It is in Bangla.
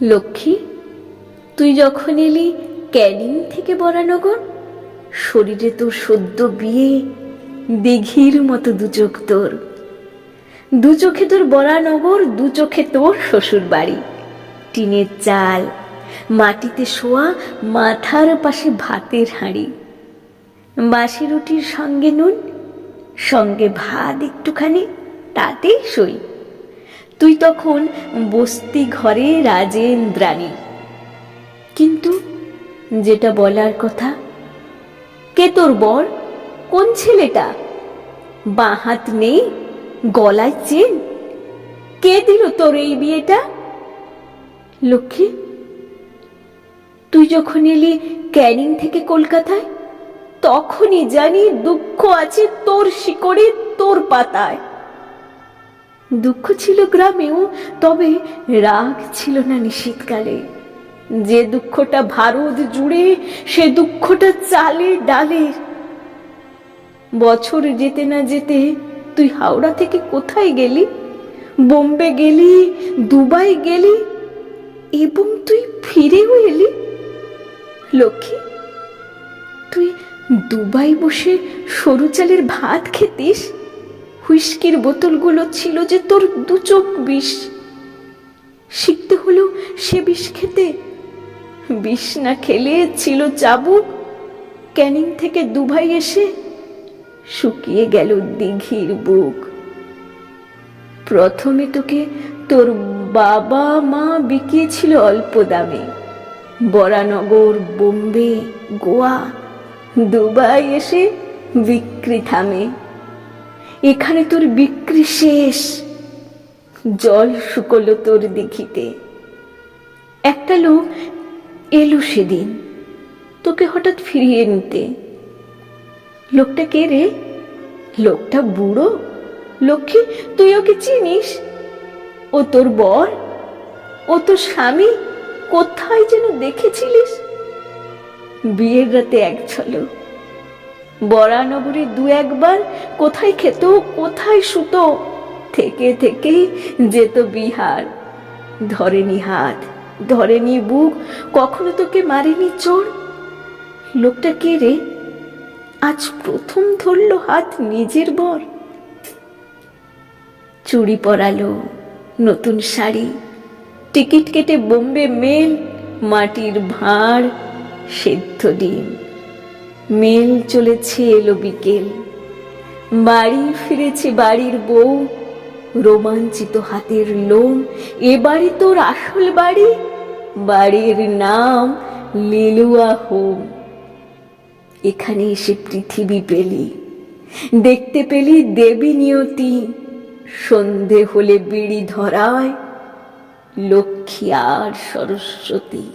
লক্ষ্মী, তুই যখন এলি ক্যানিং থেকে বরানগর, শরীরে তোর সদ্য বিয়ে, দিঘির মতো দু চোখ তোর। দু চোখে তোর বরানগর, দু চোখে তোর শ্বশুর বাড়ি। টিনের চাল, মাটিতে শোয়া, মাথার পাশে ভাতের হাঁড়ি, বাসি রুটির সঙ্গে নুন, সঙ্গে ভাত একটুখানি, তাতেই সই। তুই তখন বস্তি ঘরে রাজেন্দ্রাণী। কিন্তু যেটা বলার কথা, কে তোর বর? কোন ছেলেটা? বাঁ হাত নেই, গলায় চেন। কে দিল তোর এই বিয়েটা? লক্ষ্মী, তুই যখন এলি ক্যানিং থেকে কলকাতায়, তখনই জানি দুঃখ আছে তোর শিকড়ে, তোর পাতায়। দুঃখ ছিল গ্রামেও, তবে রাগ ছিল না নিশীথকালে। যে দুঃখটা ভারত জুড়ে, সে দুঃখটা চালে ডালে। বছর যেতে না যেতে তুই হাওড়া থেকে কোথায় গেলি? বোম্বে গেলি, দুবাই গেলি, এবং তুই ফিরেও এলি। লক্ষ্মী, তুই দুবাই বসে সরু চালের ভাত খেতিস। হুইস্কির বোতলগুলো ছিল যে তোর দু চোখ বিষ। শিখতে হলো সে বিষ খেতে। বিষ না খেলে ছিল চাবুক। ক্যানিং থেকে দুবাই এসে শুকিয়ে গেল দিঘির বুক। প্রথমে তোকে তোর বাবা মা বিকিয়েছিল অল্প দামে। বরানগর, বোম্বে, গোয়া, দুবাই এসে বিক্রি থামে। এখানে তোর বিক্রি শেষ। জল শুকলো তোর দিঘিতে। একটা লোক এলো সেদিন তোকে হঠাৎ ফিরিয়ে নিতে। লোকটা কে রে? লোকটা বুড়ো। লক্ষ্মী, তুই ওকে চিনিস? ও তোর বর, ও তোর স্বামী। কোথায় যেন দেখেছিলিস? বিয়ের রাতে এক ঝলক, বরানগরে দু একবার। কোথায় খেত, কোথায় শুতো, থেকে থেকে যেত বিহার। ধরেনি হাত, ধরেনি বুক, কখনো তোকে মারেনি চোর। লোকটা কে রে? আজ প্রথম ধরলো হাত নিজের বর। চুড়ি পরালো, নতুন শাড়ি, টিকিট কেটে বোম্বে মেল, মাটির ভাঁড়, সেদ্ধ ডিম। মেল চলেছে এলো বিকেল। বাড়ি ফিরেছে বাড়ির বউ, রোমাঞ্চিত হাতের লোম। এবারে তোর আসল বাড়ি, বাড়ির নাম লিলুয়া হোম। এখানে এসে পৃথিবী পেলি, দেখতে পেলি দেবী নিয়তি। সন্ধে হলে বিড়ি ধরায় লক্ষ্মী আর সরস্বতী।